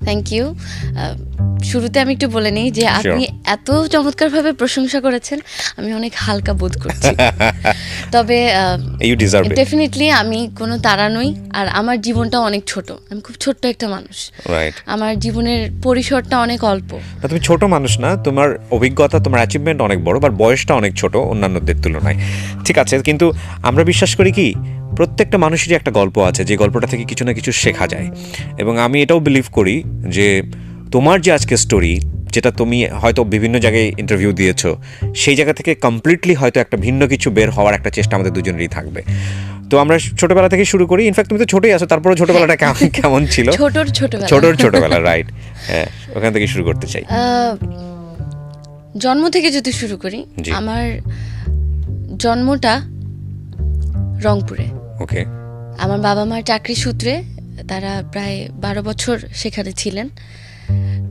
Thank you. শুরুতে আমি একটু বলে নিই যে আপনি এত চমৎকারভাবে প্রশংসা করেছেন, আমি অনেক হালকা বোধ করছি। তবে ডেফিনেটলি আমি কোনো তারা নই, আর আমার জীবনটা অনেক ছোট। আমি খুব ছোট্ট একটা মানুষ, আমার জীবনের পরিসরটা অনেক অল্প। তুমি ছোট মানুষ না, তোমার অভিজ্ঞতা, তোমার অ্যাচিভমেন্ট অনেক বড়, বাট বয়সটা অনেক ছোট অন্যান্যদের তুলনায়। ঠিক আছে, কিন্তু আমরা বিশ্বাস করি কি প্রত্যেকটা মানুষেরই একটা গল্প আছে, যে গল্পটা থেকে কিছু না কিছু শেখা যায়। এবং আমি এটাও বিলিভ করি যে তোমার যে আজকে স্টোরি, যেটা তুমি হয়তো বিভিন্ন জায়গায় ইন্টারভিউ দিয়েছো, সেই জায়গা থেকে কমপ্লিটলি হয়তো একটা ভিন্ন কিছু বের হওয়ার একটা চেষ্টা আমাদের দুজনেরই থাকবে। তো আমরা ছোটবেলা থেকে শুরু করি। ইনফ্যাক্ট তুমি তো ছোটই আছো, তারপরে ছোটবেলাটা কেমন ছিল? ছোটবেলা রাইট, হ্যাঁ, ওখান থেকে শুরু করতে চাই। জন্ম থেকে যদি শুরু করি, আমার জন্মটা রংপুরে। ওকে। আমার বাবা মার চাকরি সূত্রে তারা প্রায় 12 বছর সেখানে ছিলেন।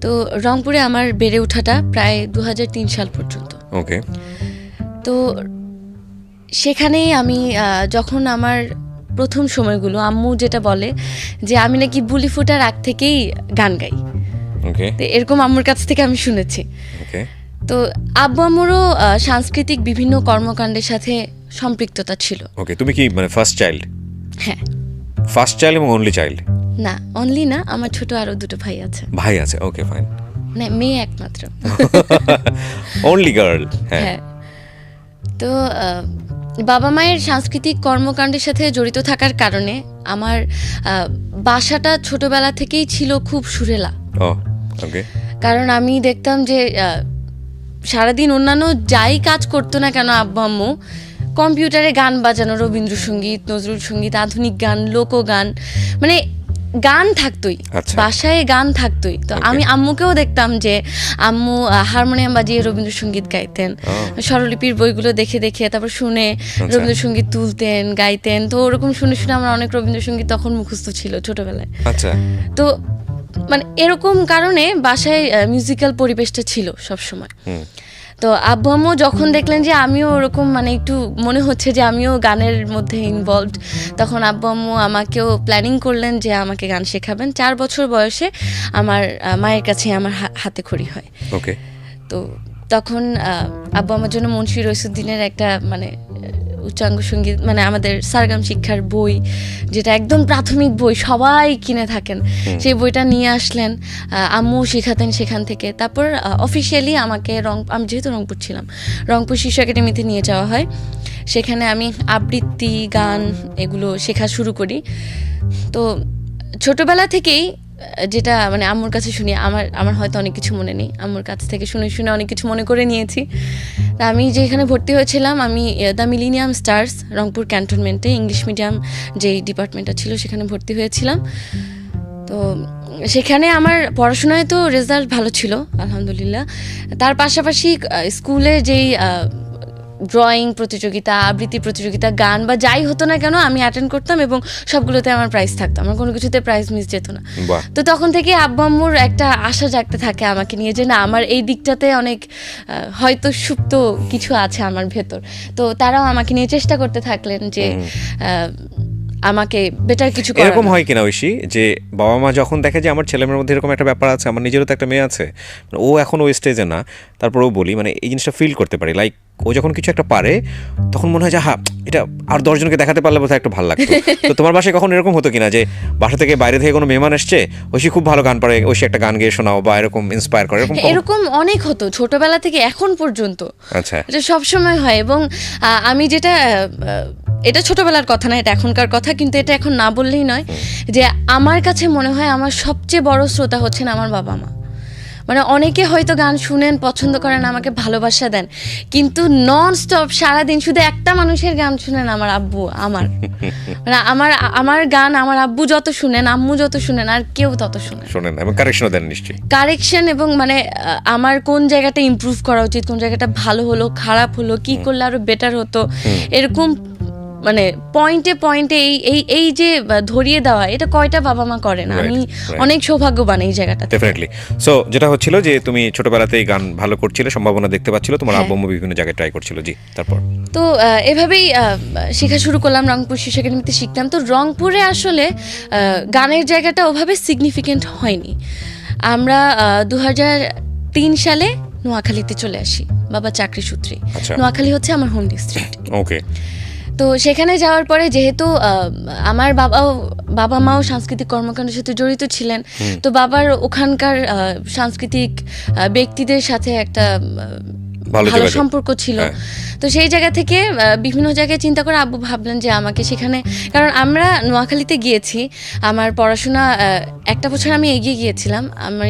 তো রংপুরে আমার বেড়ে ওঠাটা প্রায় 2003 সাল পর্যন্ত। ওকে। তো সেখানেই আমি যখন আমার প্রথম সময়গুলো, আম্মু যেটা বলে যে আমি নাকি বুলি ফোটার আগ থেকেই গান গাই। ওকে। তো এরকম আম্মুর কাছ থেকে আমি শুনেছি। ওকে। তো আব্বু আম্মুরও সাংস্কৃতিক বিভিন্ন কর্মকাণ্ডের সাথে সম্পৃক্ততা ছিল। ওকে, তুমি কি মানে ফার্স্ট চাইল্ড? হ্যাঁ। ফার্স্ট চাইল্ড এবং অনলি চাইল্ড? না, অনলি না, আমার ছোট আরো দুটো ভাই আছে। ভাই আছে, ওকে ফাইন। মানে মেয়ে একমাত্র। Only girl. হ্যাঁ। তো বাবা মায়ের সাংস্কৃতিক কর্মকাণ্ডের সাথে জড়িত থাকার কারণে আমার বাসাটা ছোটবেলা থেকেই ছিল খুব সুরেলা। ওকে। কারণ আমি দেখতাম যে সারাদিন অন্যান্য যাই কাজ করতো না কেন আব্বু আম্মু কম্পিউটারে গান বাজানো, রবীন্দ্রসঙ্গীত, নজরুল সঙ্গীত, আধুনিক গান, লোকগান, মানে গান থাকতোই, বাসায় গান থাকতোই। তো আমি আম্মুকেও দেখতাম যে আম্মু হারমোনিয়াম বাজিয়ে রবীন্দ্রসঙ্গীত গাইতেন, স্বরলিপির বইগুলো দেখে দেখে তারপর শুনে রবীন্দ্রসঙ্গীত তুলতেন, গাইতেন। তো ওরকম শুনে শুনে আমার অনেক রবীন্দ্রসঙ্গীত তখন মুখস্থ ছিল ছোটবেলায়। তো মানে এরকম কারণে বাসায় মিউজিক্যাল পরিবেশটা ছিল সবসময়। তো আব্বু আম্মু যখন দেখলেন যে আমিও ওরকম মানে একটু মনে হচ্ছে যে আমিও গানের মধ্যে ইনভলভড, তখন আব্বু আম্মু আমাকেও প্ল্যানিং করলেন যে আমাকে গান শেখাবেন। 4 বছর বয়সে আমার মায়ের কাছে আমার হাতে খড়ি হয়। ওকে। তো তখন আব্বু আমার জন্য মুন্সি রইসুদ্দিনের একটা মানে উচ্চাঙ্গ সঙ্গীত, মানে আমাদের সারগাম শিক্ষার বই, যেটা একদম প্রাথমিক বই, সবাই কিনে থাকেন, সেই বইটা নিয়ে আসলেন। আম্মু শেখাতেন সেখান থেকে। তারপর অফিসিয়ালি আমাকে আমি যেহেতু রংপুর ছিলাম, রংপুর শিশু একাডেমিতে নিয়ে যাওয়া হয়। সেখানে আমি আবৃত্তি, গান এগুলো শেখা শুরু করি। তো ছোটবেলা থেকেই যেটা মানে আম্মুর কাছে শুনি, আমার হয়তো অনেক কিছু মনে নেই, আম্মুর কাছ থেকে শুনে শুনে অনেক কিছু মনে করে নিয়েছি। তা আমি যেখানে ভর্তি হয়েছিলাম, আমি দ্য মিলেনিয়াম স্টার্স রংপুর ক্যান্টনমেন্টে ইংলিশ মিডিয়াম যেই ডিপার্টমেন্টটা ছিল সেখানে ভর্তি হয়েছিলাম। তো সেখানে আমার পড়াশোনায় তো রেজাল্ট ভালো ছিল আলহামদুলিল্লাহ। তার পাশাপাশি স্কুলে যেই ড্রয়িং প্রতিযোগিতা, আবৃত্তি প্রতিযোগিতা, গান বা যাই হতো না কেন আমি অ্যাটেন্ড করতাম, এবং সবগুলোতে আমার প্রাইজ থাকতো, আমার কোনো কিছুতে প্রাইজ মিস যেত না। তো তখন থেকে আব্বু আম্মুর একটা আশা জাগতে থাকে আমাকে নিয়ে, যে না আমার এই দিকটাতে অনেক হয়তো সুপ্ত কিছু আছে আমার ভেতর। তো তারাও আমাকে নিয়ে চেষ্টা করতে থাকলেন যে আমাকে বেটার কিছু করার। এরকম হয় কিনা ঐশী, যে বাবা মা যখন দেখে যে আমার ছেলেমেয়ের মধ্যে এরকম একটা ব্যাপার আছে, আমার নিজেরও তো একটা মেয়ে আছে, ও এখন ওই স্টেজে না, তারপরেও বলি মানে এই জিনিসটা ফিল করতে পারি, লাইক ও যখন কিছু একটা পারে তখন মনে হয় যে হ্যাঁ এটা আর 10 জনকে দেখাতে পারলে বোধহয় একটু ভালো লাগতো। তো তোমার বাসায় কখন এরকম হতো কিনা যে বাসা থেকে বাইরে থেকে কোনো মেহমান এসছে, ঐশী খুব ভালো গান পারে, ঐশী একটা গান গেয়ে শোনাও, বা এরকম ইন্সপায়ার করে? এরকম অনেক হতো ছোটবেলা থেকে এখন পর্যন্ত। আচ্ছা। এটা সবসময় হয়। এবং আমি যেটা, এটা ছোটবেলার কথা না, এটা এখনকার কথা, কিন্তু এটা এখন না বললেই নয়, যে আমার কাছে মনে হয় আমার সবচেয়ে বড় শ্রোতা হচ্ছেন আমার বাবা মা। মানে অনেকে হয়তো গান শুনেন, পছন্দ করেন, আমাকে ভালোবাসা দেন, কিন্তু নন স্টপ সারাদিন শুধু একটা মানুষের গান শুনেন, আমার আব্বু। আমার মানে আমার গান আমার আব্বু যত শুনেন, আম্মু যত শুনেন, আর কেউ তত শুনেন, এবং কারেকশনও দেন নিশ্চয়ই। কারেকশন, এবং মানে আমার কোন জায়গাটা ইমপ্রুভ করা উচিত, কোন জায়গাটা ভালো হলো, খারাপ হলো, কি করলে আরো বেটার হতো, এরকম মানে পয়েন্টে পয়েন্টে এই যে ধরিয়ে দেওয়া, এটা কয়টা বাবা মা করে না। আমি অনেক সৌভাগ্যবান এই জায়গাটা। ডেফিনেটলি। সো যেটা হচ্ছিল যে তুমি ছোটবেলাতেই গান ভালো করছিলে, সম্ভাবনা দেখতে পাচ্ছিল, তোমার আব্বু আম্মু বিভিন্ন জায়গায় ট্রাই করছিল। জি, তারপর তো এভাবেই শেখা শুরু করলাম, রংপুর শিশু একাডেমিতে শিখতাম। তো রংপুরে আসলে গানের জায়গাটা ওভাবে সিগনিফিকেন্ট হয়নি। আমরা 2003 সালে নোয়াখালীতে চলে আসি বাবা চাকরি সূত্রে। নোয়াখালী হচ্ছে আমার হোম ডিস্ট্রিক্ট। ওকে। তো সেখানে যাওয়ার পরে যেহেতু আমার বাবা মাও সাংস্কৃতিক কর্মকাণ্ডের সাথে জড়িত ছিলেন, তো বাবার ওখানকার সাংস্কৃতিক ব্যক্তিদের সাথে একটা ভালো সম্পর্ক ছিল। তো সেই জায়গা থেকে বিভিন্ন জায়গায় চিন্তা করে আব্বু ভাবলেন যে আমাকে সেখানে, কারণ আমরা নোয়াখালীতে গিয়েছি, আমার পড়াশোনা একটা বছর আমি এগিয়ে গিয়েছিলাম। আমি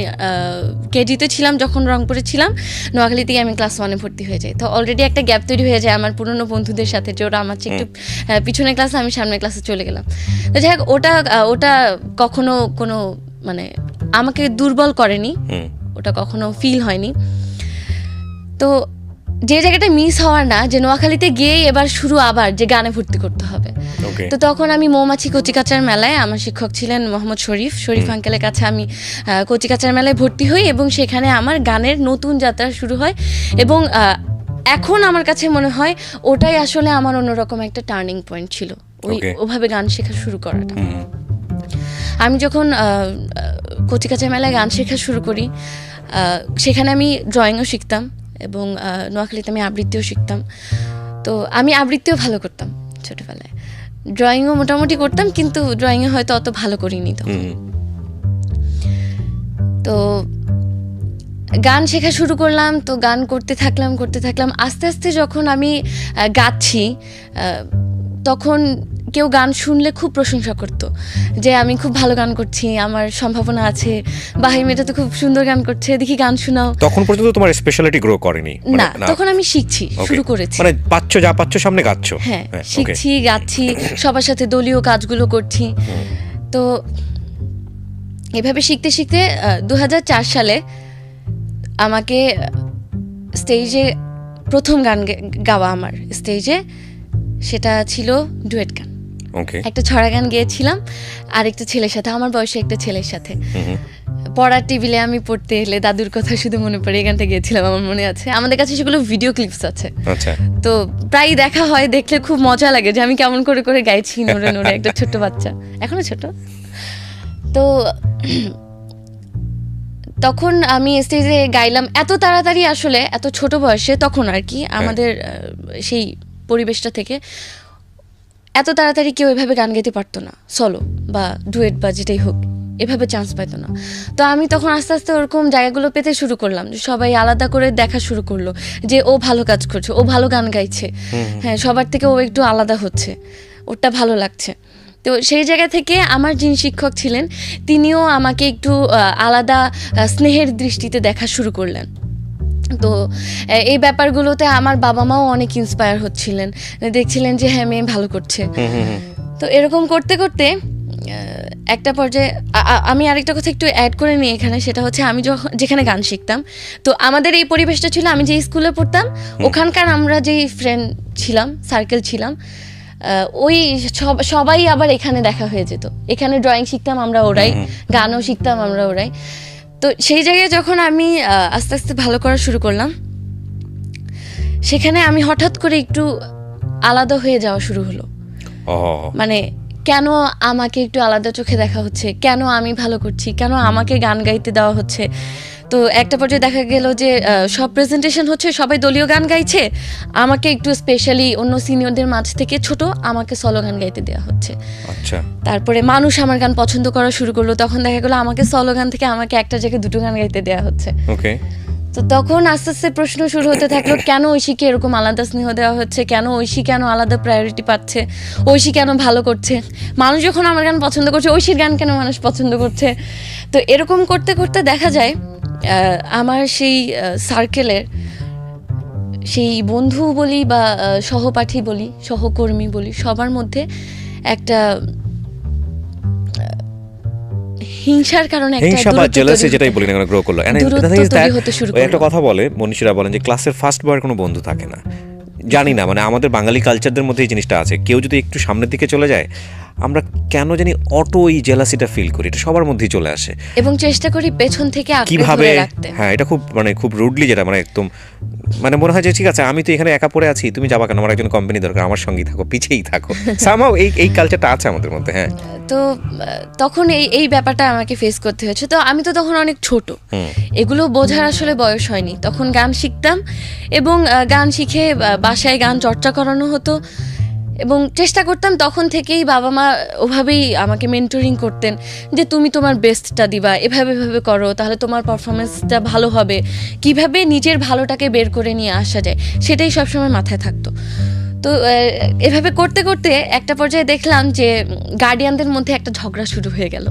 কেজিতে ছিলাম যখন রংপুরে ছিলাম, নোয়াখালী থেকে আমি ক্লাস 1-এ ভর্তি হয়ে যাই। তো অলরেডি একটা গ্যাপ তৈরি হয়ে যায় আমার পুরনো বন্ধুদের সাথে, যে ওরা আমার চেয়ে একটু পিছনের ক্লাসে, আমি সামনের ক্লাসে চলে গেলাম। তো যাই হোক, ওটা কখনো কোনো মানে আমাকে দুর্বল করেনি, ওটা কখনো ফিল হয়নি। তো যে জায়গাটা মিস হওয়ার না, যে নোয়াখালীতে গিয়েই এবার শুরু আবার যে গানে ভর্তি করতে হবে। তো তখন আমি মৌমাছি কচিকাচার মেলায়, আমার শিক্ষক ছিলেন মোহাম্মদ শরীফ আঙ্কেলের কাছে আমি কচিকাচার মেলায় ভর্তি হই, এবং সেখানে আমার গানের নতুন যাত্রা শুরু হয়। এবং এখন আমার কাছে মনে হয় ওটাই আসলে আমার অন্যরকম একটা টার্নিং পয়েন্ট ছিল, ওভাবে গান শেখা শুরু করাটা। আমি যখন কচিকাচার মেলায় গান শেখা শুরু করি, সেখানে আমি ড্রয়িংও শিখতাম এবং নোয়াখালীতে আমি আবৃত্তিও শিখতাম। তো আমি আবৃত্তিও ভালো করতাম ছোটবেলায়, ড্রয়িংও মোটামুটি করতাম, কিন্তু ড্রয়িংয়ে হয়তো অত ভালো করিনি তখন। তো গান শেখা শুরু করলাম, তো গান করতে থাকলাম। আস্তে আস্তে যখন আমি গাচ্ছি, তখন কেউ গান শুনলে খুব প্রশংসা করতো যে আমি খুব ভালো গান করছি, আমার সম্ভাবনা আছে, বাহির মেয়েটা তো খুব সুন্দর গান করছে, দেখি গান শোনাও। তখন পর্যন্ত তোমার স্পেশালিটি গ্রো করেনি? না, তখন আমি শিখছি, শুরু করেছি, মানে পাচ্ছ সামনে গাচ্ছ। হ্যাঁ, শিখছি, গাচ্ছি, সবার সাথে দলীয় কাজগুলো করছি। তো এভাবে শিখতে 2004 সালে আমাকে স্টেজে প্রথম গান গাওয়া, আমার স্টেজে সেটা ছিল ডুয়েট গান। একটা ছড়া গান গেয়েছিলাম আরেকটা ছেলের সাথে, আমার বয়সে একটা ছেলের সাথে। পড়ার টেবিলে আমি পড়তে এলে দাদুর কথা শুধু মনে পড়ে, এই গানটা গেয়েছিলাম, আমার মনে আছে। আমাদের কাছে সেগুলো ভিডিও ক্লিপস আছে, তো প্রায় দেখা হয়, দেখলে খুব মজা লাগে যে আমি কেমন করে করে গাইছি, নড়ে নড়ে, একটা ছোট্ট বাচ্চা, এখনো ছোট। তো তখন আমি স্টেজে গাইলাম এত তাড়াতাড়ি, আসলে এত ছোট বয়সে, তখন আর কি আমাদের সেই পরিবেশটা থেকে এত তাড়াতাড়ি কেউ এভাবে গান গাইতে পারতো না, সলো বা ডুয়েট বা যেটাই হোক, এভাবে চান্স পাইতো না। তো আমি তখন আস্তে আস্তে ওরকম জায়গাগুলো পেতে শুরু করলাম, যে সবাই আলাদা করে দেখা শুরু করলো যে ও ভালো কাজ করছে, ও ভালো গান গাইছে, হ্যাঁ, সবার থেকে ও একটু আলাদা হচ্ছে, ওটা ভালো লাগছে। তো সেই জায়গা থেকে আমার যিনি শিক্ষক ছিলেন, তিনিও আমাকে একটু আলাদা স্নেহের দৃষ্টিতে দেখা শুরু করলেন। তো এই ব্যাপারগুলোতে আমার বাবা মাও অনেক ইন্সপায়ার হচ্ছিলেন, দেখছিলেন যে হ্যাঁ, মেয়ে ভালো করছে। তো এরকম করতে করতে একটা পর্যায়ে আমি আরেকটা কথা একটু অ্যাড করে নিই এখানে, সেটা হচ্ছে আমি যেখানে গান শিখতাম, তো আমাদের এই পরিবেশটা ছিল, আমি যে স্কুলে পড়তাম ওখানকার আমরা যেই ফ্রেন্ড ছিলাম, সার্কেল ছিলাম, ওই সবাই আবার এখানে দেখা হয়ে যেত। এখানে ড্রয়িং শিখতাম আমরা ওরাই, গানও শিখতাম আমরা ওরাই। তো সেই জায়গায় যখন আমি আস্তে আস্তে ভালো করা শুরু করলাম, সেখানে আমি হঠাৎ করে একটু আলাদা হয়ে যাওয়া শুরু হলো। মানে কেন আমাকে একটু আলাদা চোখে দেখা হচ্ছে, কেন আমি ভালো করছি, কেন আমাকে গান গাইতে দেওয়া হচ্ছে। তো একটা পর্যায়ে দেখা গেল যে সব প্রেজেন্টেশন হচ্ছে, সবাই দলীয় গান গাইছে, আমাকে একটু স্পেশালি অন্য সিনিয়রদের মাঝ থেকে ছোট আমাকে সলো গান গাইতে দেওয়া হচ্ছে। আচ্ছা। তারপরে মানুষ আমার গান পছন্দ করা শুরু করলো, তখন দেখা গেলো আমাকে সলো গান থেকে আমাকে একটা জায়গায় দুটো গান গাইতে দেওয়া হচ্ছে। ওকে। তো তখন আস্তে আস্তে প্রশ্ন শুরু হতে থাকলো, কেন ঐশীকে এরকম আলাদা স্নেহ দেওয়া হচ্ছে, কেন ঐশী কেন আলাদা প্রায়োরিটি পাচ্ছে, ঐশী কেন ভালো করছে, মানুষ যখন আমার গান পছন্দ করছে, ঐশীর গান কেন মানুষ পছন্দ করছে। তো এরকম করতে করতে দেখা যায় আমার সেই সার্কেলের সেই বন্ধু বলি বা সহপাঠী বলি, সহকর্মী বলি, সবার মধ্যে একটা হিংসার কারণে হিংসা বা জেলাসি যেটাই বলি না কেন গ্রো করলো। একটা কথা বলে মনীষীরা বলেন যে ক্লাসের ফার্স্ট বয়ের কোনো বন্ধু থাকে না, জানি না, মানে আমাদের বাঙালি কালচারদের মধ্যে এই জিনিসটা আছে, কেউ যদি একটু সামনের দিকে চলে যায় আমরা কেন জানি অটো এই জেলাসিটা ফিল করি, এটা সবার মধ্যেই চলে আসে এবং চেষ্টা করি পেছন থেকে আঁকড়ে কিভাবে। ধরে রাখতে। হ্যাঁ, এটা খুব মানে খুব রুডলি, যেটা মানে একদম মানে মনে হয় যে ঠিক আছে আমি তো এখানে একা পড়ে আছি, তুমি যাবা কেন, আমার একজন কোম্পানি দরকার, আমার সঙ্গেই থাকো, পিছেই থাকো। সামহাউ এই কালচারটা আছে আমাদের মধ্যে। হ্যাঁ, তো তখন এই ব্যাপারটা আমাকে ফেস করতে হয়েছে। তো আমি তো তখন অনেক ছোট, এগুলো বোঝার আসলে বয়স হয়নি। তখন গান শিখতাম এবং গান শিখে বাসায় গান চর্চা করানো হতো এবং চেষ্টা করতাম তখন থেকেই। বাবা মা ওভাবেই আমাকে মেন্টরিং করতেন যে তুমি তোমার বেস্টটা দিবা, এভাবে এভাবে করো, তাহলে তোমার পারফরমেন্সটা ভালো হবে। কিভাবে নিজের ভালোটাকে বের করে নিয়ে আসা যায় সেটাই সবসময় মাথায় থাকতো। তো এভাবে করতে করতে একটা পর্যায়ে দেখলাম যে গার্ডিয়ানদের মধ্যে একটা ঝগড়া শুরু হয়ে গেল।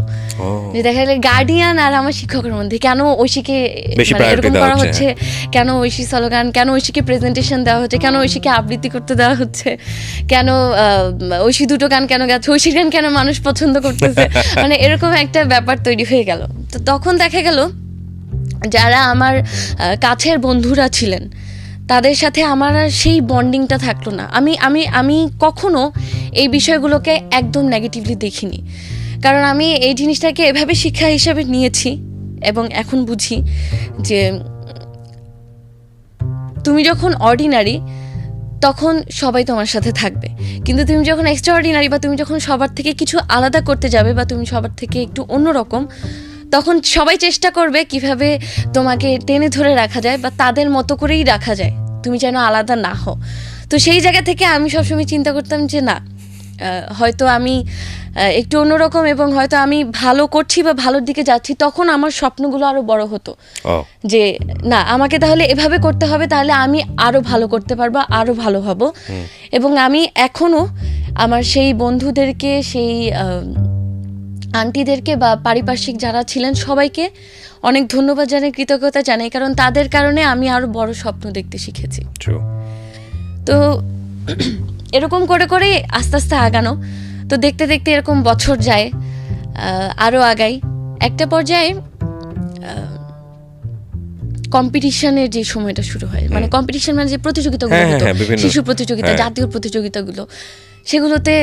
যে দেখা গেল গার্ডিয়ান আর আমার শিক্ষকের মধ্যে কেন ঐশীকে মানে এরকম করা হচ্ছে, কেন ঐশী স্লোগান, কেন ঐশীকে প্রেজেন্টেশন দেওয়া হচ্ছে, কেন ঐশীকে আবৃত্তি করতে দেওয়া হচ্ছে, কেন ঐশী দুটো গান কেন গাচ্ছে, ঐশীর গান কেন মানুষ পছন্দ করতেছে, মানে এরকম একটা ব্যাপার তৈরি হয়ে গেল। তো তখন দেখা গেল যারা আমার কাছের বন্ধুরা ছিলেন তাদের সাথে আমার আর সেই বন্ডিংটা থাকলো না। আমি আমি আমি কখনো এই বিষয়গুলোকে একদম নেগেটিভলি দেখিনি, কারণ আমি এই জিনিসটাকে এভাবে শিক্ষা হিসাবে নিয়েছি এবং এখন বুঝি যে তুমি যখন অর্ডিনারি তখন সবাই তোমার সাথে থাকবে, কিন্তু তুমি যখন এক্সট্রা অর্ডিনারি বা তুমি যখন সবার থেকে কিছু আলাদা করতে যাবে বা তুমি সবার থেকে একটু অন্যরকম, তখন সবাই চেষ্টা করবে কিভাবে তোমাকে টেনে ধরে রাখা যায় বা তাদের মতো করেই রাখা যায়, তুমি যেন আলাদা না হও। তো সেই জায়গা থেকে আমি সবসময় চিন্তা করতাম যে না, হয়তো আমি একটু অন্যরকম এবং হয়তো আমি ভালো করছি বা ভালোর দিকে যাচ্ছি, তখন আমার স্বপ্নগুলো আরো বড় হতো। যে না, আমাকে তাহলে এভাবে করতে হবে, তাহলে আমি আরো ভালো করতে পারবো, আরো ভালো হব। এবং আমি এখনো আমার সেই বন্ধুদেরকে, সেই আন্টিদেরকে বা পারিপার্শ্বিক যারা ছিলেন সবাইকে অনেক ধন্যবাদ জানাই, কৃতজ্ঞতা জানাই, কারণ তাদের কারণে আমি আরো বড় স্বপ্ন দেখতে শিখেছি। তো এরকম করে করে আস্তে আস্তে আগানো। তো দেখতে দেখতে এরকম বছর যায়, আরো আগাই। একটা পর্যায়ে কম্পিটিশনের যে সময়টা শুরু হয়, মানে কম্পিটিশন মানে যে প্রতিযোগিতাগুলো হতো, শিশু প্রতিযোগিতা, জাতীয় প্রতিযোগিতাগুলো, সেগুলোতে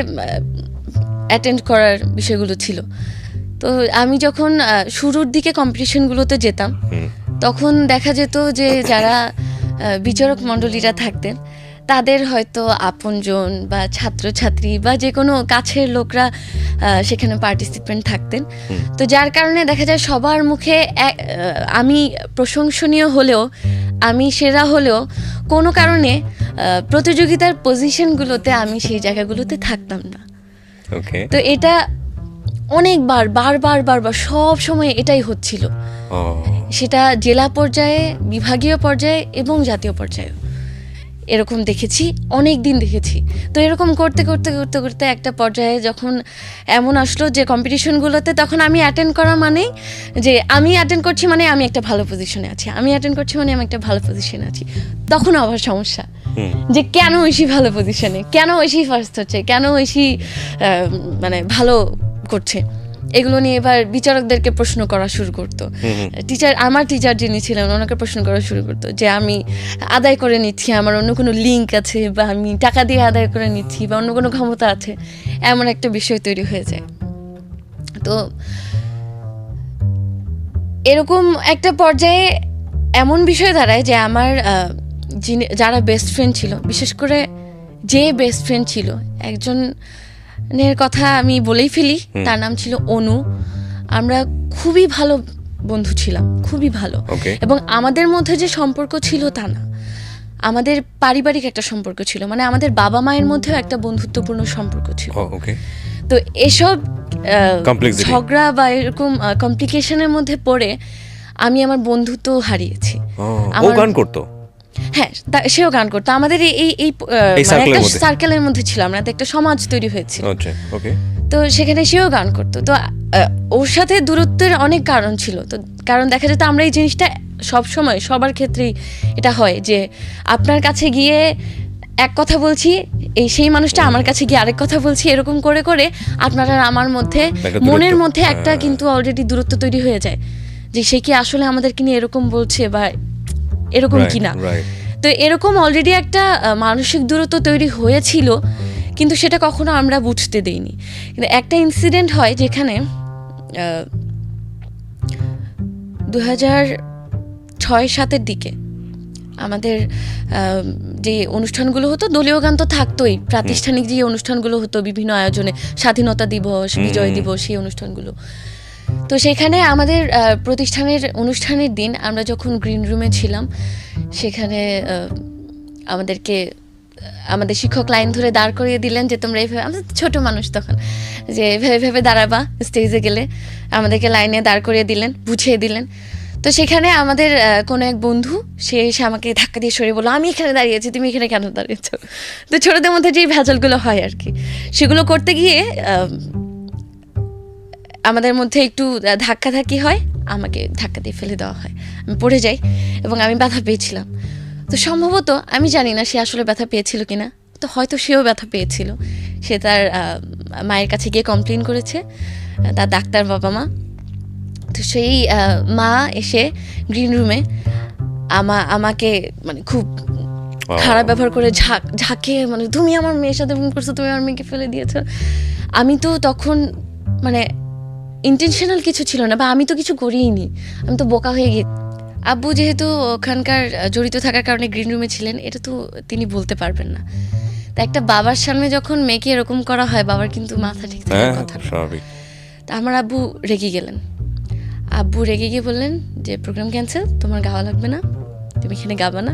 অ্যাটেন্ড করার বিষয়গুলো ছিল। তো আমি যখন শুরুর দিকে কম্পিটিশনগুলোতে যেতাম তখন দেখা যেত যে যারা বিচারক মণ্ডলীরা থাকতেন তাদের হয়তো আপনজন বা ছাত্রছাত্রী বা যে কোনো কাছের লোকরা সেখানে পার্টিসিপেন্ট থাকতেন। তো যার কারণে দেখা যায় সবার মুখে আমি প্রশংসনীয় হলেও, আমি সেরা হলেও কোনো কারণে প্রতিযোগিতার পজিশনগুলোতে আমি সেই জায়গাগুলোতে থাকতাম না। তো এটা অনেকবার বারবার সব সময় এটাই হচ্ছিল, সেটা জেলা পর্যায়ে, বিভাগীয় পর্যায়ে এবং জাতীয় পর্যায়ে এরকম দেখেছি, অনেক দিন দেখেছি। তো এরকম করতে করতে করতে করতে একটা পর্যায়ে যখন এমন আসলো যে কম্পিটিশনগুলোতে তখন আমি অ্যাটেন্ড করা মানে যে আমি অ্যাটেন্ড করছি মানে আমি একটা ভালো পজিশনে আছি, আমি অ্যাটেন্ড করছি মানে আমি একটা ভালো পজিশনে আছি। তখন আবার সমস্যা যে কেন ঐশী ভালো পজিশনে, কেন ঐশী ফার্স্ট হচ্ছে, কেন ঐশী মানে ভালো করছে, এগুলো নিয়ে এবার বিচারকদেরকে প্রশ্ন করা শুরু করতো। আমার টিচার যিনি ছিলেন ওনাকে প্রশ্ন করা শুরু করতো যে আমি আদায় করে নিচ্ছি, আমার অন্য কোনো লিঙ্ক আছে বা আমি টাকা দিয়ে আদায় করে নিচ্ছি বা অন্য কোনো ক্ষমতা আছে, এমন একটা বিষয় তৈরি হয়ে যায়। তো এরকম একটা পর্যায়ে এমন বিষয় দাঁড়ায় যে আমার যারা বেস্ট ফ্রেন্ড ছিল, বিশেষ করে যে বেস্ট ফ্রেন্ড ছিল একজনের কথা আমি বলেই ফেলি, তার নাম ছিল অনু। আমরা খুবই ভালো বন্ধু ছিলাম, খুবই ভালো। এবং আমাদের মধ্যে যে সম্পর্ক ছিল তা না, আমাদের পারিবারিক একটা সম্পর্ক ছিল, মানে আমাদের বাবা মায়ের মধ্যেও একটা বন্ধুত্বপূর্ণ সম্পর্ক ছিল। তো এসব ঝগড়া বা এরকম কমপ্লিকেশনের মধ্যে পড়ে আমি আমার বন্ধুত্ব হারিয়েছি। ও গান করতো? হ্যাঁ, সেও গান করতো। আমাদের এই সার্কেলের মধ্যে ছিল, আমাদের একটা সমাজ তৈরি হয়েছিল। তো সেখানে সেও গান করতো। তো ওর সাথে দূরত্বের অনেক কারণ ছিল। তো কারণ দেখা যেত আমরা এই জিনিসটা সব সময় সবার ক্ষেত্রেই এটা হয় যে আপনার কাছে গিয়ে এক কথা বলছি, সেই মানুষটা আমার কাছে গিয়ে আরেক কথা বলছি, এরকম করে করে আপনার আর আমার মধ্যে মনের মধ্যে একটা কিন্তু অলরেডি দূরত্ব তৈরি হয়ে যায় যে সে কি আসলে আমাদেরকে নিয়ে এরকম বলছে বা এরকম কিনা। তো এরকম অলরেডি একটা মানসিক দূরত্ব তৈরি হয়েছিল, কিন্তু সেটা কখনো আমরা বুঝতে দেইনি। কিন্তু একটা ইনসিডেন্ট হয় যেখানে 2006-07 দিকে আমাদের যে অনুষ্ঠানগুলো হতো, দলীয় গান তো থাকতোই, প্রাতিষ্ঠানিক যে অনুষ্ঠানগুলো হতো বিভিন্ন আয়োজনে, স্বাধীনতা দিবস, বিজয় দিবস, সেই অনুষ্ঠানগুলো। তো সেখানে আমাদের প্রতিষ্ঠানের অনুষ্ঠানের দিন আমরা যখন গ্রিন রুমে ছিলাম, সেখানে আমাদের শিক্ষক লাইন ধরে দাঁড় করিয়ে দিলেন যে তোমরা এইভাবে, আমাদের ছোট মানুষ তখন, যে ভেবে দাঁড়াবা স্টেজে গেলে, আমাদেরকে লাইনে দাঁড় করিয়ে দিলেন, বুঝিয়ে দিলেন। তো সেখানে আমাদের কোনো এক বন্ধু, সে এসে আমাকে ধাক্কা দিয়ে সরিয়ে বললো, আমি এখানে দাঁড়িয়েছি, তুমি এখানে কেন দাঁড়িয়েছো? তো ছোটদের মধ্যে যেই ভেজালগুলো হয় আর কি, সেগুলো করতে গিয়ে আমাদের মধ্যে একটু ধাক্কাধাক্কি হয়, আমাকে ধাক্কা দিয়ে ফেলে দেওয়া হয়, আমি পড়ে যাই এবং আমি ব্যথা পেয়েছিলাম। তো সম্ভবত আমি জানি না সে আসলে ব্যথা পেয়েছিল কিনা, তো হয়তো সেও ব্যথা পেয়েছিল। সে তার মায়ের কাছে গিয়ে কমপ্লেন করেছে, তার ডাক্তার বাবা মা। তো সেই মা এসে গ্রিন রুমে আমাকে মানে খুব খারাপ ব্যবহার করে ঝাঁকে, মানে তুমি আমার মেয়ের সাথে ফোন করছো, তুমি আমার মেয়েকে ফেলে দিয়েছো। আমি তো তখন মানে ইন্টেনশনাল কিছু ছিল না, বা আমি তো কিছু করিনি, আমি তো বোকা হয়ে গিয়ে। আব্বু যেহেতু ওখানকার জড়িত থাকার কারণে গ্রিন রুমে ছিলেন, এটা তো তিনি বলতে পারবেন না। তা একটা বাবার সামনে যখন মেয়েকে এরকম করা হয়, বাবার কিন্তু মাথা ঠিক থাকার কথা। তা আমার আব্বু রেগে গেলেন। আব্বু রেগে গিয়ে বললেন যে প্রোগ্রাম ক্যান্সেল, তোমার গাওয়া লাগবে না, তুমি এখানে গাবা না।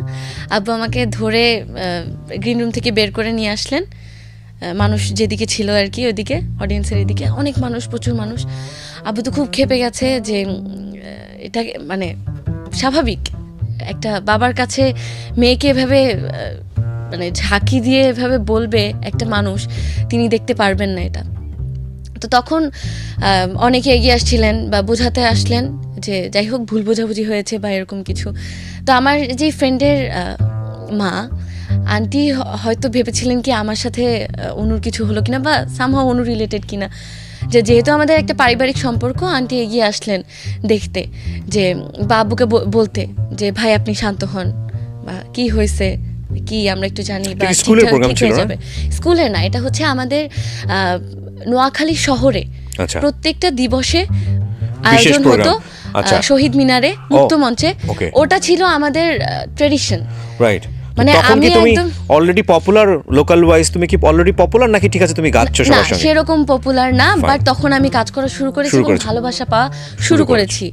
আব্বু আমাকে ধরে গ্রিন রুম থেকে বের করে নিয়ে আসলেন। মানুষ যেদিকে ছিল আর কি, ওইদিকে অডিয়েন্সের এদিকে অনেক মানুষ, প্রচুর মানুষ। আব্বু তো খুব ক্ষেপে গেছে যে এটা মানে স্বাভাবিক, একটা বাবার কাছে মেয়েকে এভাবে মানে ঝাঁকি দিয়ে এভাবে বলবে একটা মানুষ, তিনি দেখতে পারবেন না এটা। তো তখন অনেকে এগিয়ে আসছিলেন বা বোঝাতে আসলেন যে যাই হোক ভুল বোঝাবুঝি হয়েছে বা এরকম কিছু। তো আমার যে ফ্রেন্ডের মা আন্টি হয়তো ভেবেছিলেন কি আমার সাথে অনুর কিছু হলো কিনা, বা সামহাও অনু রিলেটেড কিনা, যেহেতু আমাদের একটা পারিবারিক সম্পর্ক। আন্টি এগিয়ে আসলেন দেখতে, যে বাবুকে বলতে যে ভাই আপনি শান্ত হন, বা কি হয়েছে কি আমরা একটু জানি, বা ঠিক হয়ে যাবে। স্কুলে না, এটা হচ্ছে আমাদের নোয়াখালী শহরে প্রত্যেকটা দিবসে আয়োজন হতো শহীদ মিনারে, মুক্ত মঞ্চে। ওটা ছিল আমাদের ট্রেডিশন, রাইট? মানে আমি একদম অলরেডি পপুলার লোকাল ওয়াইজ, তুমি কি অলরেডি পপুলার নাকি ঠিক আছে তুমি গাচ্ছো সবার সঙ্গে? সেরকম পপুলার না, বাট তখন আমি কাজ করা শুরু করেছি এবং ভালোবাসা পাওয়া শুরু করেছি।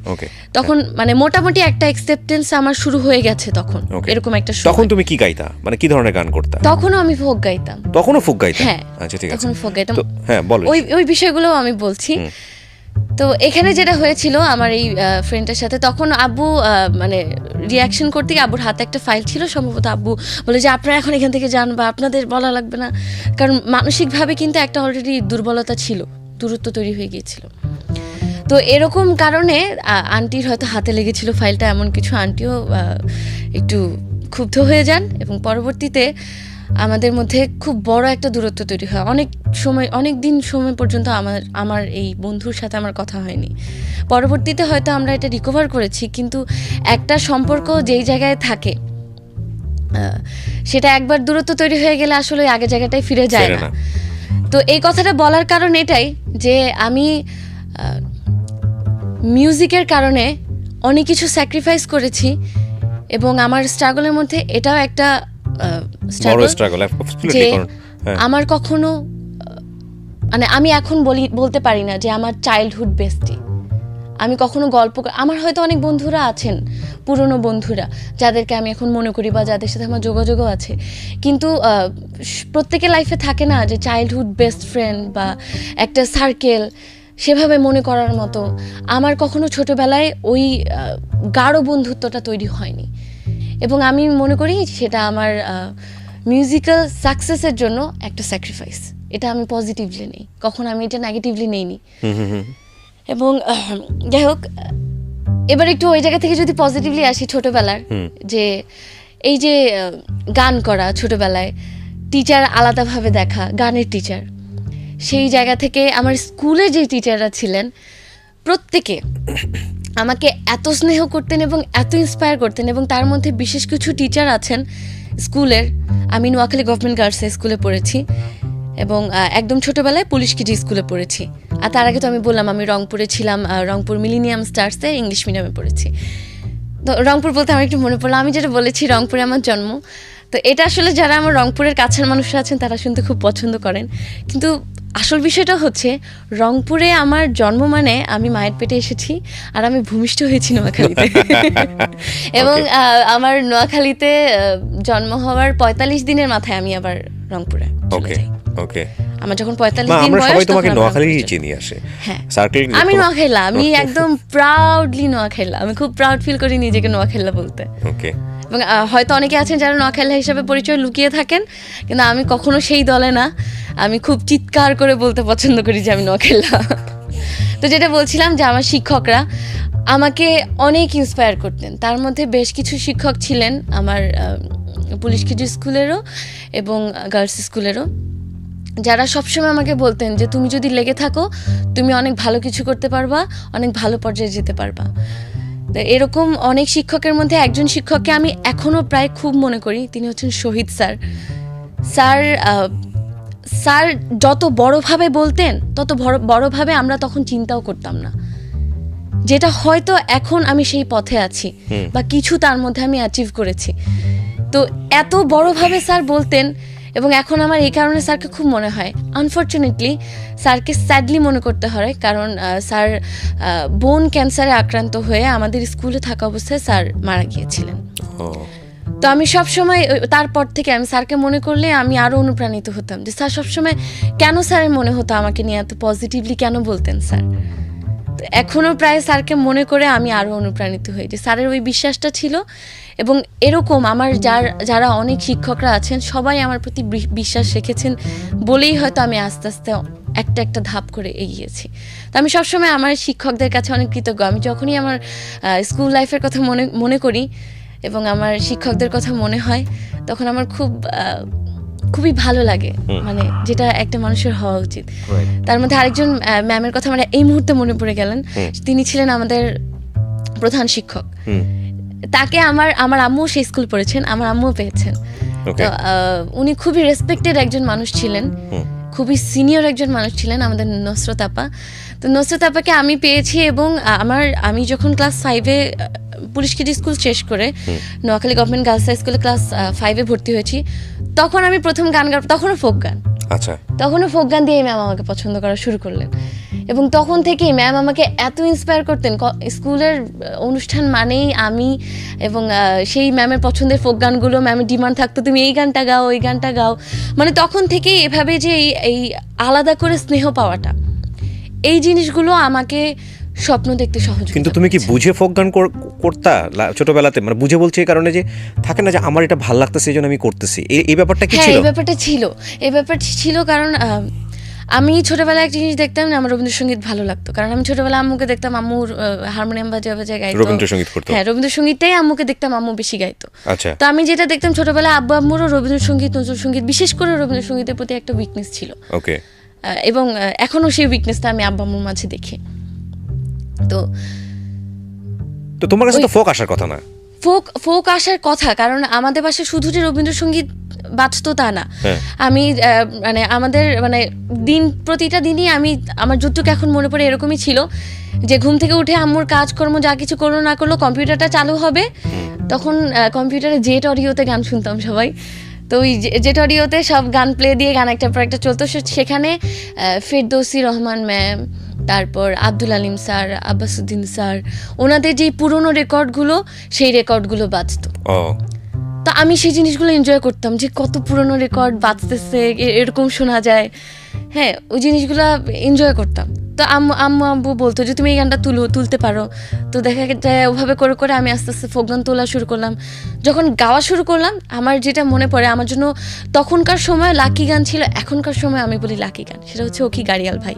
তখন মানে মোটামুটি একটা অ্যাকসেপ্টেন্স আমার শুরু হয়ে গেছে তখন, এরকম একটা। তখন তুমি কি গাইতা, মানে কি ধরনের গান করতা? তখনও আমি ফোক গাইতাম। তখনও ফোক গাইতাম? হ্যাঁ, আচ্ছা ঠিক আছে, তখন ফোক গাইতাম। হ্যাঁ বলো, ওই বিষয়গুলো আমি বলছি। তো এখানে যেটা হয়েছিল আমার এই ফ্রেন্ডের সাথে, তখন আব্বু মানে রিয়াকশন করতে গিয়ে আব্বুর হাতে একটা ফাইল ছিল, সম্ভবত আব্বু বলে যে আপনারা এখন এখান থেকে যান, বা আপনাদের বলা লাগবে না, কারণ মানসিকভাবে কিন্তু একটা অলরেডি দুর্বলতা ছিল, দূরত্ব তৈরি হয়ে গিয়েছিল। তো এরকম কারণে আন্টির হয়তো হাতে লেগেছিল ফাইলটা, এমন কিছু। আন্টিও একটু ক্ষুব্ধ হয়ে যান এবং পরবর্তীতে আমাদের মধ্যে খুব বড় একটা দূরত্ব তৈরি হয়। অনেক দিন সময় পর্যন্ত আমার এই বন্ধুর সাথে আমার কথা হয়নি। পরবর্তীতে হয়তো আমরা এটা রিকভার করেছি, কিন্তু একটা সম্পর্ক যেই জায়গায় থাকে, সেটা একবার দূরত্ব তৈরি হয়ে গেলে আসলে আগের জায়গাটায় ফিরে যায় না। তো এই কথাটা বলার কারণ এটাই যে আমি মিউজিকের কারণে অনেক কিছু স্যাক্রিফাইস করেছি, এবং আমার স্ট্রাগলের মধ্যে এটাও একটা আমার কখনো মানে আমি এখন বলতে পারি না যে আমার চাইল্ডহুড বেস্টি। আমি কখনো আমার হয়তো অনেক বন্ধুরা আছেন, পুরনো বন্ধুরা, যাদেরকে আমি এখন মনে করি বা যাদের সাথে আমার যোগাযোগও আছে, কিন্তু প্রত্যেকের লাইফে থাকে না যে চাইল্ডহুড বেস্ট ফ্রেন্ড বা একটা সার্কেল সেভাবে মনে করার মতো। আমার কখনো ছোটবেলায় ওই গাঢ় বন্ধুত্বটা তৈরি হয়নি, এবং আমি মনে করি সেটা আমার মিউজিক্যাল সাকসেসের জন্য একটা স্যাক্রিফাইস। এটা আমি পজিটিভলি নেই, কখনো আমি এটা নেগেটিভলি নেইনি। এবং যাই হোক, এবার একটু ওই জায়গা থেকে যদি পজিটিভলি আসি, ছোটবেলার যে এই যে গান করা, ছোটবেলায় টিচার আলাদাভাবে দেখা, গানের টিচার, সেই জায়গা থেকে আমার স্কুলে যে টিচাররা ছিলেন প্রত্যেকে আমাকে এত স্নেহ করতেন এবং এত ইন্সপায়ার করতেন, এবং তার মধ্যে বিশেষ কিছু টিচার আছেন স্কুলের। আমি নোয়াখালী গভর্নমেন্ট গার্লস হাই স্কুলে পড়েছি এবং একদম ছোটোবেলায় পুলিশ কেজি স্কুলে পড়েছি। আর তার আগে তো আমি বললাম আমি রংপুরে ছিলাম, রংপুর মিলিনিয়াম স্টার্সে ইংলিশ মিডিয়ামে পড়েছি। তো রংপুর বলতে আমার একটু মনে পড়লো, আমি যেটা বলেছি রংপুরে আমার জন্ম। তো এটা আসলে যারা আমার রংপুরের কাছের মানুষরা আছেন তারা শুনতে খুব পছন্দ করেন, কিন্তু আসল বিষয়টা হচ্ছে রংপুরে আমার জন্ম মানে আমি মায়ের পেটে এসেছি আর আমি ভূমিষ্ঠ হয়েছি নোয়াখালীতে। এবং আমার নোয়াখালীতে জন্ম হওয়ার 45 দিনের মাথায় আমি আবার রংপুরে চলে যাই। ওকে, আমার যখন 45 দিন আমরা বয়স সবাই তোমাকে তখন নোয়াখালীই চিনি আসে। হ্যাঁ, সার্কেল আমি নোয়াখাইলা, আমি একদম প্রাউডলি নোয়াখাইলা, আমি খুব প্রাউড ফিল করি নিজেকে নোয়াখাইলা বলতে। ওকে, এবং হয়তো অনেকে আছেন যারা নোয়াখাইলা হিসাবে পরিচয় লুকিয়ে থাকেন, কিন্তু আমি কখনো সেই দলে না। আমি খুব চিৎকার করে বলতে পছন্দ করি যে আমি নোয়াখাইলা। তো যেটা বলছিলাম যে আমার শিক্ষকরা আমাকে অনেক ইন্সপায়ার করতেন। তার মধ্যে বেশ কিছু শিক্ষক ছিলেন আমার পুলিশ কেজি স্কুলেরও এবং গার্লস স্কুলেরও, যারা সবসময় আমাকে বলতেন যে তুমি যদি লেগে থাকো তুমি অনেক ভালো কিছু করতে পারবা, অনেক ভালো পর্যায়ে যেতে পারবা। তো এরকম অনেক শিক্ষকের মধ্যে একজন শিক্ষককে আমি এখনও প্রায় খুব মনে করি, তিনি হচ্ছেন শহীদ স্যার। স্যার যত বড়ভাবে বলতেন তত বড়ভাবে আমরা তখন চিন্তাও করতাম না, যেটা হয়তো এখন আমি সেই পথে আছি বা কিছু তার মধ্যে আমি অ্যাচিভ করেছি। তো এত বড়ভাবে স্যার বলতেন, এবং এখন আমার এই কারণে স্যারকে খুব মনে হয়। আনফর্চুনেটলি স্যারকে স্যাডলি মনে করতে হয়, কারণ স্যার বোন ক্যান্সারে আক্রান্ত হয়ে আমাদের স্কুলে থাকা অবস্থায় স্যার মারা গিয়েছিলেন। তো আমি সবসময় তারপর থেকে আমি স্যারকে মনে করলে আমি আরও অনুপ্রাণিত হতাম যে স্যার সবসময় কেন স্যারের মনে হতো আমাকে নিয়ে এত পজিটিভলি কেন বলতেন স্যার। তো এখনও প্রায় স্যারকে মনে করে আমি আরও অনুপ্রাণিত হই যে স্যারের ওই বিশ্বাসটা ছিল। এবং এরকম আমার যারা অনেক শিক্ষকরা আছেন সবাই আমার প্রতি বিশ্বাস রেখেছেন বলেই হয়তো আমি আস্তে আস্তে একটা একটা ধাপ করে এগিয়েছি। তো আমি সবসময় আমার শিক্ষকদের কাছে অনেক কৃতজ্ঞ। আমি যখনই আমার স্কুল লাইফের কথা মনে করি এবং আমার শিক্ষকদের কথা মনে হয় তখন আমার খুবই ভালো লাগে, মানে যেটা একটা মানুষের হওয়া উচিত। তার মধ্যে আরেকজন ম্যামের কথা আমার এই মুহূর্তে মনে পড়ে গেলেন, তিনি ছিলেন আমাদের প্রধান শিক্ষক। তাকে আমার আম্মু সেই স্কুল পড়েছেন, আমার আম্মুও পেয়েছেন। তো উনি খুবই রেসপেক্টেড একজন মানুষ ছিলেন, খুবই সিনিয়র একজন মানুষ ছিলেন, আমাদের নসরত আপা। তো নসরত আপাকে আমি পেয়েছি এবং আমি যখন ক্লাস 5-এ পুলিশ কেজি স্কুল শেষ করে নোয়াখালী গভর্নমেন্ট গার্লস হাই স্কুলে ক্লাস 5-এ ভর্তি হয়েছি, তখন আমি প্রথম গান তখনও ফোক গান। আচ্ছা, তখনও ফোক গান দিয়ে ম্যাম আমাকে পছন্দ করা শুরু করলেন। এবং তখন থেকেই ম্যাম আমাকে এত ইন্সপায়ার করতেন। স্কুলের অনুষ্ঠান মানেই আমি এবং সেই ম্যামের পছন্দের ফোক গানগুলো ম্যামের ডিমান্ড থাকতো তুমি এই গানটা গাও, ওই গানটা গাও। মানে তখন থেকেই এভাবে যে এই আলাদা করে স্নেহ পাওয়াটা, এই জিনিসগুলো আমাকে স্বপ্ন দেখতে সহযোগিতা। কিন্তু তুমি কি বুঝে ফোক গান করতা ছোটবেলাতে? মানে বুঝে বলছি এই কারণে যে থাকে না যে আমার এটা ভালো লাগতেছে এই জন্য আমি করতেছি, এই ব্যাপারটা কি ছিল? এই ব্যাপারটা ছিল কারণ আমি ছোটবেলায় এক জিনিস দেখতাম না, আমার রবীন্দ্রসঙ্গীত ভালো লাগতো। কারণ আমি ছোটবেলায় আম্মুকে দেখতাম, আম্মুর হারমোনিয়াম বাজায় গাইতো, রবীন্দ্রসঙ্গীত করতো। হ্যাঁ, রবীন্দ্রসঙ্গীতটাই আম্মুকে দেখতাম, আম্মু বেশি গাইতো। আচ্ছা, তো আমি যেটা দেখতাম ছোটবেলায় আব্বু আম্মুরও রবীন্দ্রসঙ্গীত, নজরুলসঙ্গীত, বিশেষ করে রবীন্দ্রসঙ্গীতের প্রতি একটা উইকনেস ছিল। ওকে, এবং এখনো সেই উইকনেসটা আমি আব্বু আম্মুর মাঝে দেখি। তো তোমার কাছে তো ফোক আসার কথা না? ফোক আসার কথা, কারণ আমাদের বাসায় শুধু যে রবীন্দ্রসঙ্গীত বাজতো তা না। আমি মানে আমাদের মানে প্রতিটা দিনই আমার যতটুকু এখন মনে পড়ে এরকমই ছিল যে ঘুম থেকে উঠে আম্মুর কাজকর্ম যা কিছু করলো না করলো কম্পিউটারটা চালু হবে, তখন কম্পিউটারে জেট অডিওতে গান শুনতাম সবাই। তো ওই জেট অডিওতে সব গান প্লে দিয়ে গান একটার পর একটা চলতো। সেখানে ফেরদৌসী রহমান ম্যাম, তারপর আব্দুল আলিম স্যার, আব্বাসুদ্দিন স্যার, ওনাদের যে পুরোনো রেকর্ডগুলো সেই রেকর্ডগুলো বাজতো। তো আমি সেই জিনিসগুলো এনজয় করতাম যে কত পুরোনো রেকর্ড বাজতেছে, এরকম শোনা যায়। হ্যাঁ, ওই জিনিসগুলো এনজয় করতাম। তো আম্মু বলতো যে তুমি এই গানটা তুলতে পারো। তো দেখা যায় ওভাবে করে করে আমি আস্তে আস্তে ফোক গান তোলা শুরু করলাম। যখন গাওয়া শুরু করলাম, আমার যেটা মনে পড়ে, আমার জন্য তখনকার সময় লাকি গান ছিল, এখনকার সময় আমি বলি লাকি গান, সেটা হচ্ছে ওকি গাড়িয়াল ভাই,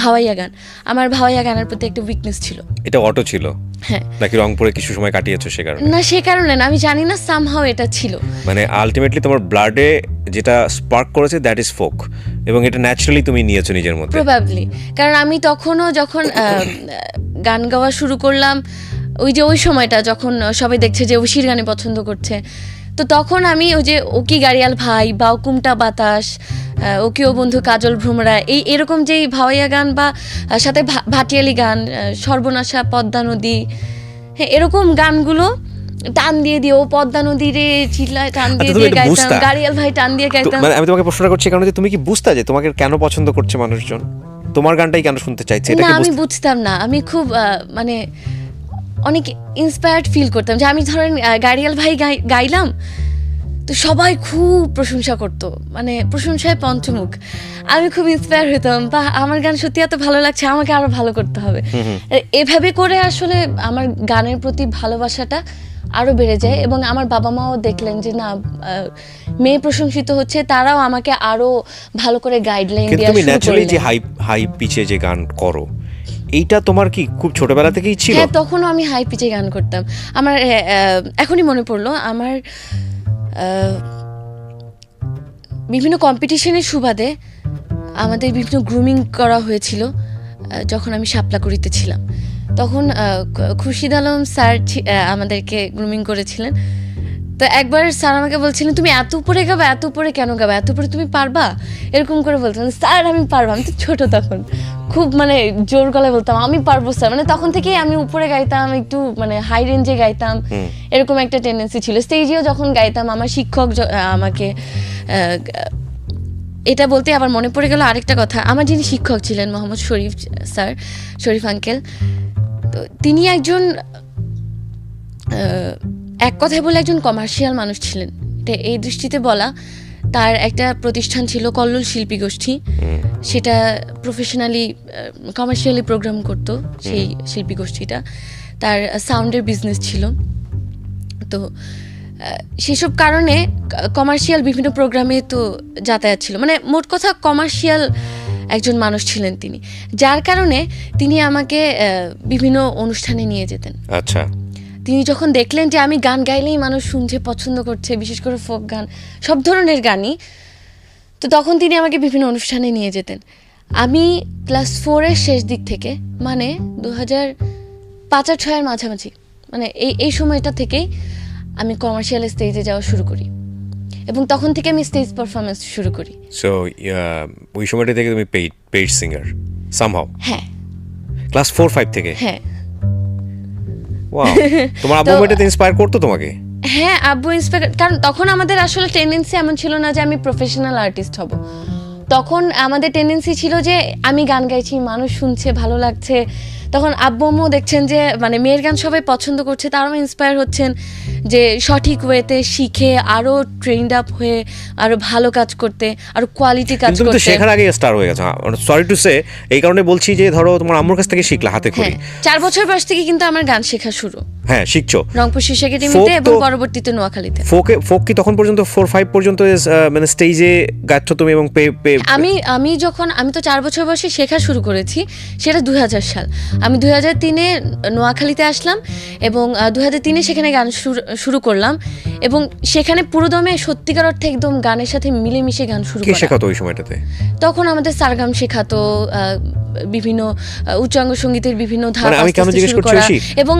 ভাওয়াইয়া গান। আমার ভাওয়াইয়া গানের প্রতি একটা উইকনেস ছিল। এটা অটো ছিল? হ্যাঁ। নাকি রংপুরে কিছু সময় কাটিয়েছো সে কারণে? না, সে কারণে না, আমি জানি না, সামহাও এটা ছিল। মানে আলটিমেটলি তোমার ব্লাডে যেটা স্পার্ক করেছে দ্যাট ইজ ফোক, এবং এটা ন্যাচারালি তুমি নিয়েছো নিজের মধ্যে। প্রবাবলি, কারণ আমি তখনও যখন গান গাওয়া শুরু করলাম, ওই সময়টা যখন সবাই দেখছে যে ঐশীর গানে পছন্দ করছে, তো তখন আমি ওই যে ও কি গাড়িয়াল ভাই বা কুমটা বাতাস, ও কি ও বন্ধু কাজল ভ্রমরা, এরকম যেই ভাওয়াইয়া গান বা সাথে ভাটিয়ালি গান, সর্বনাশা, পদ্মা নদী, হ্যাঁ, এরকম গানগুলো টান দিয়ে ও পদ্মা নদী রে চিল্লায় টান দিয়ে তুমি এটা গাইতাম, বুঝতা? গাড়িয়াল ভাই টান দিয়ে গাইতাম। মানে আমি তোমাকে প্রশ্নটা করছি কারণ যে তুমি কি বুঝতা যে তোমাকে কেন পছন্দ করছে মানুষজন, তোমার গানটাই কেন শুনতে চাইছে? এটা না, কি আমি বুঝতাম না। আমি খুব মানে অনেক ইন্সপায়ার্ড ফিল করতাম যে আমি ধরেন গাড়িয়াল ভাই গাইলাম, তো সবাই খুব প্রশংসা করতো, মানে প্রশংসায় পঞ্চমুখ। আমি খুব ইন্সপায়ার হতাম, বা আমার গান সত্যি এত ভালো লাগছে, আমাকে আরো ভালো করতে হবে। এভাবে করে আসলে আমার গানের প্রতি ভালোবাসাটা আরো বেড়ে যায়, এবং আমার বাবা মাও দেখলেন যে না, মেয়ে প্রশংসিত হচ্ছে, তারাও আমাকে আরো ভালো করে গাইডলাইন কিন্তু দেওয়া তুমি শুরু ন্যাচারালি যে করলেন। হাই পিচে যে গান করো, এইটা তোমার কি খুব ছোটবেলা থেকেই ছিল? হ্যাঁ, তখনও আমি হাই পিচে গান করতাম। আমার এখনই মনে পড়লো, আমার বিভিন্ন কম্পিটিশনের সুবাদে আমাদের বিভিন্ন গ্রুমিং করা হয়েছিল যখন আমি শাপলাকুড়িতে ছিলাম। তখন খুরশিদ আলম স্যার আমাদেরকে গ্রুমিং করেছিলেন। তো একবার স্যার আমাকে বলছিলেন, তুমি এত উপরে গাবে, এত উপরে কেন গাবে, এত উপরে তুমি পারবা, এরকম করে বলতেন। স্যার আমি পারবো, আমি তো ছোট তখন, খুব মানে জোর গলায় বলতাম আমি পারবো স্যার। মানে তখন থেকেই আমি উপরে গাইতাম, একটু মানে হাই রেঞ্জে গাইতাম, এরকম একটা টেন্ডেন্সি ছিল। স্টেজেও যখন গাইতাম, আমার শিক্ষক আমাকে এটা বলতে আবার মনে পড়ে গেল আরেকটা কথা। আমার যিনি শিক্ষক ছিলেন মোহাম্মদ শরীফ স্যার, শরীফ আঙ্কেল, তো তিনি একজন এক কথায় বলে একজন কমার্শিয়াল মানুষ ছিলেন। এটা এই দৃষ্টিতে বলা, তার একটা প্রতিষ্ঠান ছিল কল্লোল শিল্পী গোষ্ঠী, সেটা প্রফেশনালি কমার্শিয়ালি প্রোগ্রাম করতো সেই শিল্পী গোষ্ঠীটা। তার সাউন্ডের বিজনেস ছিল, তো সেসব কারণে কমার্শিয়াল বিভিন্ন প্রোগ্রামে তো যাতায়াত ছিল, মানে মোট কথা কমার্শিয়াল একজন মানুষ ছিলেন তিনি, যার কারণে তিনি আমাকে বিভিন্ন অনুষ্ঠানে নিয়ে যেতেন। আচ্ছা। তিনি যখন দেখলেন যে আমি গান গাইলেই মানুষ শুনছে, পছন্দ করছে, বিশেষ করে ফোক গান, সব ধরনের গানই, তো তখন তিনি আমাকে বিভিন্ন অনুষ্ঠানে নিয়ে যেতেন। আমি ক্লাস 4-এর শেষ দিক থেকে, মানে 2005-6-এর মাঝামাঝি, মানে এই সময়টা থেকেই আমি কমার্শিয়াল স্টেজে যাওয়া শুরু করি, এবং তখন থেকে আমি স্টেজ পারফরমেন্স শুরু করি। সো ওই সময়টা থেকে তুমি পেইড সিঙ্গার সামহাউ? হ্যাঁ। ক্লাস 4-5 থেকে? হ্যাঁ। ওয়াও। তোমার আব্বু এটাতে ইন্সপায়ার করতো তোমাকে? হ্যাঁ, আব্বু ইন্সপায়ার, কারণ তখন আমাদের আসলে টেন্ডেন্সি এমন ছিল না যে আমি প্রফেশনাল আর্টিস্ট হব। তখন আমাদের টেন্ডেন্সি ছিল যে আমি গান গাইছি, মানুষ শুনছে, ভালো লাগছে। তখন আব্বু আম্মু দেখছেন যে মানে মেয়ের গান সবাই পছন্দ করছে, তারাও ইন্সপায়ার হচ্ছেন যে সঠিক ওয়েতে শিখে আরো ট্রেন্ড আপ হয়ে আরো ভালো কাজ করতে, আরো কোয়ালিটি কাজ কিন্তু তুমি তো করতে। শেখার আগে স্টার হয়ে গেছো। সরি টু সে, এই কারণে বলছি যে ধরো তোমার আম্মুর কাছ থেকে শিখলা হাতে খড়ি। হ্যাঁ, 4 বছর বয়স থেকে কিন্তু আমার গান শেখা শুরু। হ্যাঁ, শিখছো রংপুর শিশু একাডেমিতে এবং পরবর্তীতে নোয়াখালীতে। ফোক কি তখন পর্যন্ত 4-5 পর্যন্ত মানে স্টেজে গাচ্ছো তুমি? এবং আমি তো 4 বছর বয়সে শেখা শুরু করেছি, সেটা 2000 সাল। আমি 2003-এ নোয়াখালীতে আসলাম, এবং 2003-এ সেখানে গান শুরু করলাম, এবং সেখানে পুরোদমে সত্যিকার অর্থে একদম গানের সাথে মিলেমিশে গান শুরু কে করা। শেখাতো ওই সময়টাতে? তখন আমাদের সারগাম শেখাতো, বিভিন্ন উচ্চাঙ্গ সঙ্গীতের বিভিন্ন ধাপ মানে আমি কেন আস্তে আস্তে জিজ্ঞেস শুরু করছি করা, ঐশী? এবং